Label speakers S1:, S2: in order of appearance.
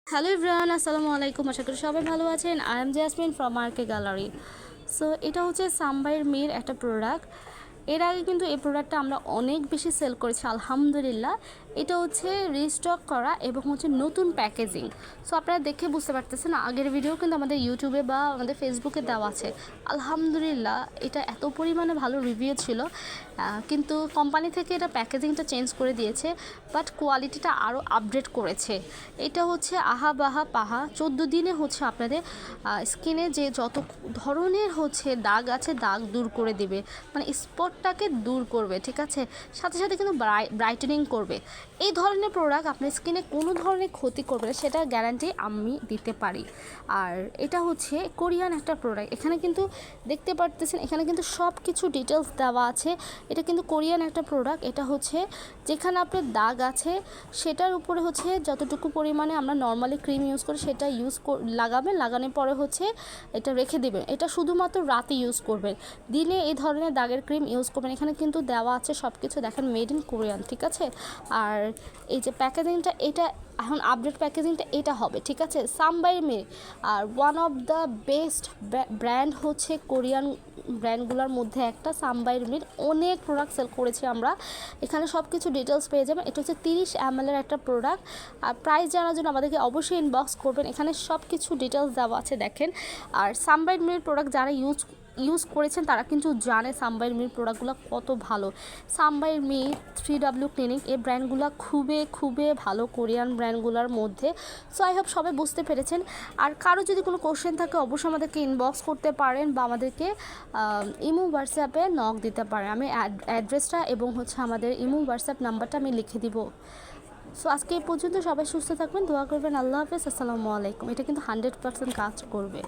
S1: Hello everyone, আসসালামু আলাইকুম। আশা করি সবাই ভালো আছেন। I am Jasmine from RK gallery. So এটা হচ্ছে সাম্বাইয়ের মেয়ের একটা প্রোডাক্ট। এর আগে কিন্তু এই প্রোডাক্টটা আমরা অনেক বেশি সেল করেছি আলহামদুলিল্লাহ। এটা হচ্ছে রিস্টক করা এবং হচ্ছে নতুন প্যাকেজিং। সো আপনারা দেখে বুঝতে পারতেছেন, আগের ভিডিও কিন্তু আমাদের ইউটিউবে বা আমাদের ফেসবুকে দেওয়া আছে। আলহামদুলিল্লাহ এটা এত পরিমাণে ভালো রিভিউ ছিল, কিন্তু কোম্পানি থেকে এটা প্যাকেজিংটা চেঞ্জ করে দিয়েছে, বাট কোয়ালিটিটা আরও আপডেট করেছে। এটা হচ্ছে আহা বাহা পাহা 14 দিনে হচ্ছে আপনাদের স্কিনে যে যত ধরনের হচ্ছে দাগ আছে দাগ দূর করে দিবে, মানে স্পটটাকে দূর করবে, ঠিক আছে। সাথে সাথে কিন্তু ব্রাইটেনিং করবে। এই ধরনের প্রোডাক্ট আপনার স্কিনে কোনো ধরনের ক্ষতি করবে না, সেটা গ্যারান্টি আমি দিতে পারি। আর এটা হচ্ছে কোরিয়ান একটা প্রোডাক্ট। এখানে কিন্তু দেখতে পারতেছেন, এখানে কিন্তু সব কিছু ডিটেলস দেওয়া আছে। এটা কিন্তু কোরিয়ান একটা প্রোডাক্ট। এটা হচ্ছে যেখানে আপনার দাগ আছে সেটার উপরে হচ্ছে যতটুকু পরিমাণে আমরা নর্মালি ক্রিম ইউজ করি সেটা লাগাবেন। লাগানোর পরে হচ্ছে এটা রেখে দেবেন। এটা শুধুমাত্র রাতে ইউজ করবেন, দিনে এই ধরনের দাগের ক্রিম ইউজ করবেন। এখানে কিন্তু দেওয়া আছে সব কিছু, দেখেন মেড ইন কোরিয়ান, ঠিক আছে। আর এই যে প্যাকেজিংটা, এটা এখন আপডেট প্যাকেজিংটা এটা হবে, ঠিক আছে। সাম্বাই মে আর one of the best brand হচ্ছে কোরিয়ান ব্র্যান্ডগুলোর মধ্যে একটা সাম্বাই মির। অনেক প্রোডাক্ট সেল করেছি আমরা, এখানে সব কিছু ডিটেলস পেয়ে যাবেন। এটা হচ্ছে 30 ml এর একটা প্রোডাক্ট। আর প্রাইস জানার জন্য আমাদেরকে অবশ্যই ইনবক্স করবেন, এখানে সব কিছু ডিটেলস দেওয়া আছে দেখেন। আর সাম্বাই মির প্রোডাক্ট যারা ইউজ করেছেন তারা কিন্তু জানে সাম্বাইয়ের মির প্রোডাক্টগুলো কত ভালো। সাম্বাইয়ের মি, 3W ক্লিনিক, এই ব্র্যান্ডগুলো খুবই ভালো কোরিয়ান ব্র্যান্ডগুলোর মধ্যে। সো আই হোপ সবাই বুঝতে পেরেছেন। আর কারো যদি কোনো কোশ্চেন থাকে অবশ্যই আমাদেরকে ইনবক্স করতে পারেন বা আমাদেরকে ইমো হোয়াটসঅ্যাপে নক দিতে পারেন। আমি অ্যাড্রেসটা এবং হচ্ছে আমাদের ইমো হোয়াটসঅ্যাপ নাম্বারটা আমি লিখে দিব। সো আজকে এই পর্যন্ত, সবাই সুস্থ থাকবেন, দোয়া করবেন। আল্লাহ হাফেজ, আসসালামু আলাইকুম। এটা কিন্তু 100% কাজ করবে।